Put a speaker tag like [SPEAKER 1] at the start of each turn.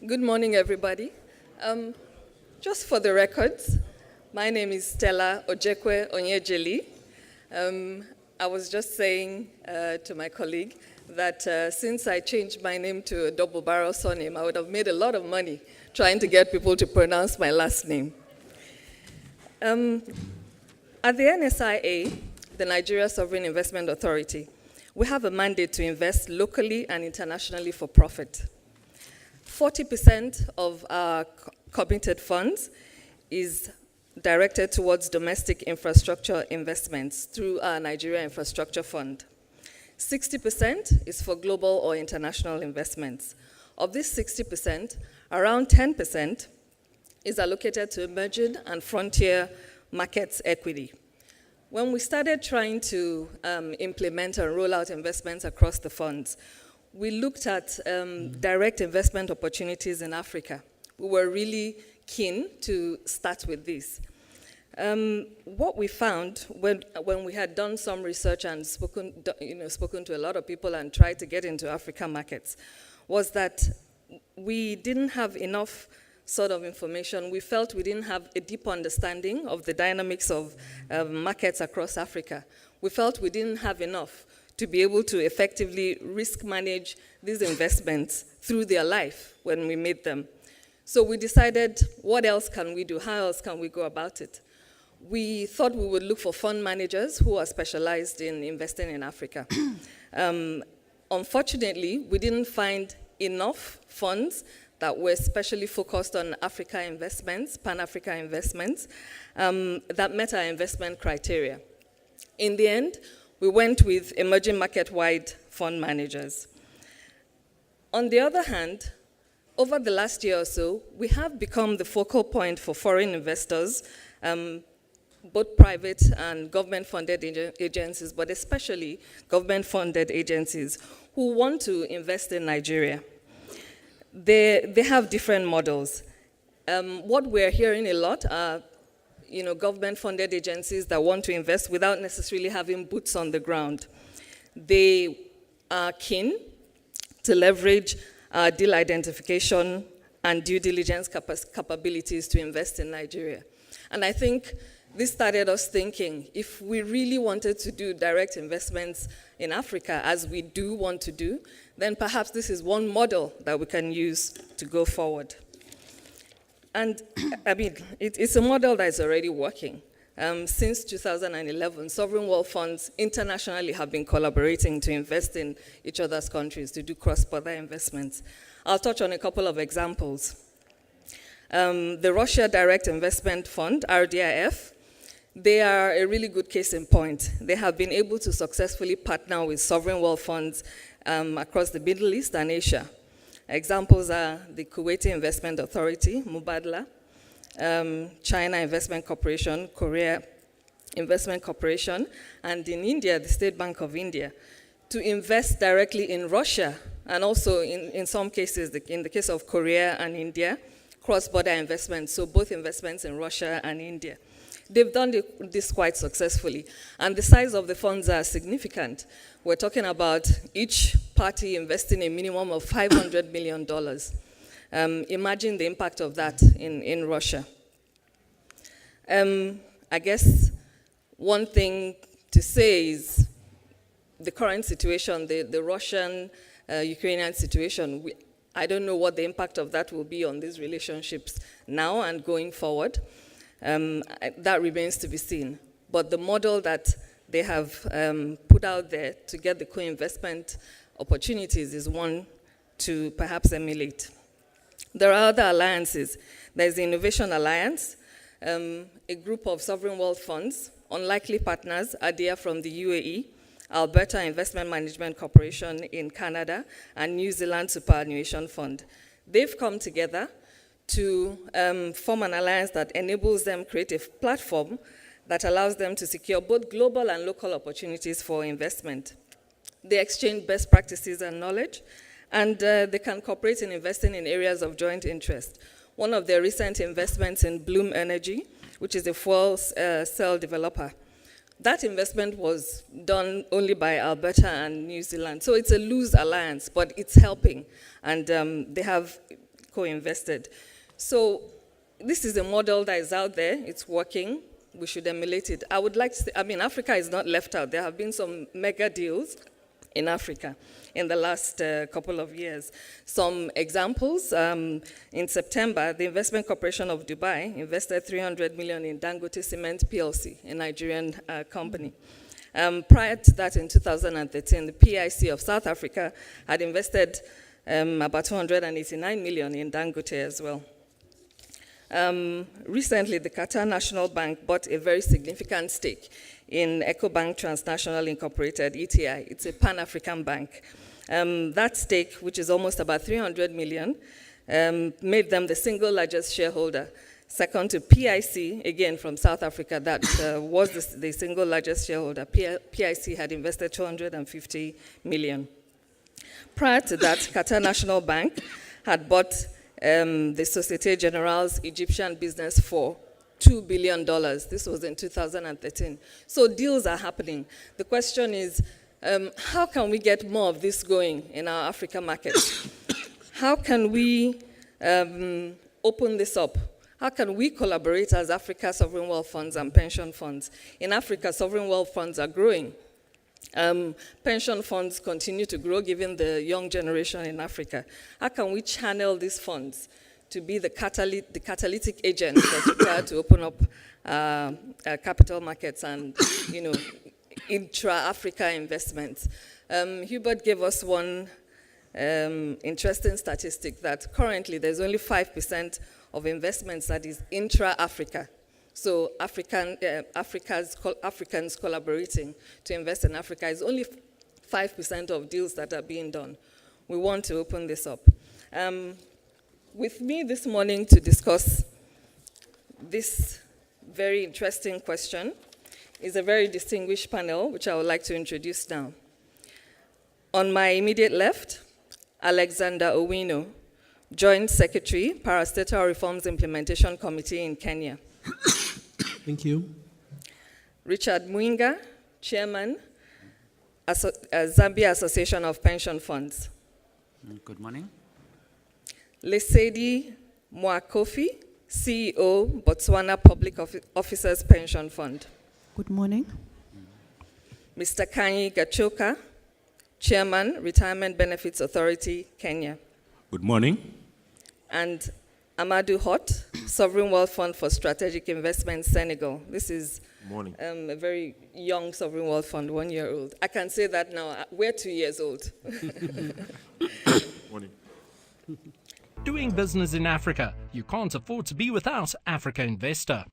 [SPEAKER 1] Good morning, everybody. Just for the records, my name is Stella Ojekwe-Onyejeli. I was just saying to my colleague that since I changed my name to a double barrel surname, I would have made a lot of money trying to get people to pronounce my last name. At the NSIA, the Nigeria Sovereign Investment Authority, we have a mandate to invest locally and internationally for profit. 40% of our committed funds is directed towards domestic infrastructure investments through our Nigeria Infrastructure Fund. 60% is for global or international investments. Of this 60%, around 10% is allocated to emerging and frontier markets equity. When we started trying to implement and roll out investments across the funds, we looked at direct investment opportunities in Africa. We were really keen to start with this. What we found when we had done some research and spoken to a lot of people and tried to get into African markets was that we didn't have enough sort of information. We felt we didn't have a deep understanding of the dynamics of markets across Africa. We felt we didn't have enough to be able to effectively risk manage these investments through their life when we made them. So we decided, what else can we do? How else can we go about it? We thought we would look for fund managers who are specialized in investing in Africa. Unfortunately, we didn't find enough funds that were specially focused on Africa investments, Pan-Africa investments, that met our investment criteria. In the end, we went with emerging market-wide fund managers. On the other hand, over the last year or so, we have become the focal point for foreign investors, both private and government-funded agencies, but especially government-funded agencies who want to invest in Nigeria. They have different models. What we're hearing a lot are government-funded agencies that want to invest without necessarily having boots on the ground. They are keen to leverage deal identification and due diligence capabilities to invest in Nigeria. And I think this started us thinking, if we really wanted to do direct investments in Africa, as we do want to do, then perhaps this is one model that we can use to go forward. And I mean, it's a model that is already working. Since 2011, sovereign wealth funds internationally have been collaborating to invest in each other's countries to do cross-border investments. I'll touch on a couple of examples. The Russia Direct Investment Fund, RDIF, they are a really good case in point. They have been able to successfully partner with sovereign wealth funds across the Middle East and Asia. Examples are the Kuwaiti Investment Authority, Mubadala, China Investment Corporation, Korea Investment Corporation, and in India, the State Bank of India, to invest directly in Russia, and also in some cases, in the case of Korea and India, cross-border investments, so both investments in Russia and India. They've done this quite successfully, and the size of the funds are significant. We're talking about each party investing a minimum of $500 million. Imagine the impact of that in Russia. I guess one thing to say is the current situation, the Russian-Ukrainian situation, I don't know what the impact of that will be on these relationships now and going forward. That remains to be seen. But the model that they have put out there to get the co-investment opportunities is one to perhaps emulate. There are other alliances. There's the Innovation Alliance, a group of sovereign wealth funds, unlikely partners, ADIA from the UAE, Alberta Investment Management Corporation in Canada, and New Zealand Superannuation Fund. They've come together to form an alliance that enables them create a platform that allows them to secure both global and local opportunities for investment. They exchange best practices and knowledge, and they can cooperate in investing in areas of joint interest. One of their recent investments in Bloom Energy, which is a fuel cell developer, that investment was done only by Alberta and New Zealand. So it's a loose alliance, but it's helping. And they have co-invested. So this is a model that is out there. It's working. We should emulate it. I would like to say, Africa is not left out. There have been some mega deals in Africa in the last couple of years. Some examples, in September, the Investment Corporation of Dubai invested 300 million in Dangote Cement PLC, a Nigerian company. Prior to that, in 2013, the PIC of South Africa had invested about 289 million in Dangote as well. Recently, the Qatar National Bank bought a very significant stake in EcoBank Transnational Incorporated, ETI. It's a Pan-African bank. That stake, which is almost about 300 million, made them the single largest shareholder. Second to PIC, again from South Africa, that was the single largest shareholder. PIC had invested 250 million. Prior to that, Qatar National Bank had bought the Société Générale's Egyptian business for $2 billion. This was in 2013. So deals are happening. The question is, how can we get more of this going in our African markets? How can we open this up? How can we collaborate as Africa sovereign wealth funds and pension funds? In Africa, sovereign wealth funds are growing. Pension funds continue to grow given the young generation in Africa. How can we channel these funds to be the catalytic agent that's required to open up capital markets and, intra-Africa investments? Hubert gave us one interesting statistic that currently there's only 5% of investments that is intra-Africa. So Africans collaborating to invest in Africa is only 5% of deals that are being done. We want to open this up. With me this morning to discuss this very interesting question is a very distinguished panel, which I would like to introduce now. On my immediate left, Alexander Owino, Joint Secretary, Parastatal Reforms Implementation Committee in Kenya.
[SPEAKER 2] Thank you.
[SPEAKER 1] Richard Mwinga, Chairman, Zambia Association of Pension Funds.
[SPEAKER 3] Good morning.
[SPEAKER 1] Lesedi Mwakofi, CEO, Botswana Public Officers Pension Fund.
[SPEAKER 4] Good morning.
[SPEAKER 1] Mr. Kanyi Gachoka, Chairman, Retirement Benefits Authority, Kenya.
[SPEAKER 2] Good morning.
[SPEAKER 1] And Amadou Hott, Sovereign Wealth Fund for Strategic Investments, Senegal. This is
[SPEAKER 2] Morning.
[SPEAKER 1] A very young sovereign wealth fund, 1 year old. I can say that now. We're 2 years old.
[SPEAKER 2] Morning.
[SPEAKER 5] Doing business in Africa, you can't afford to be without Africa Investor.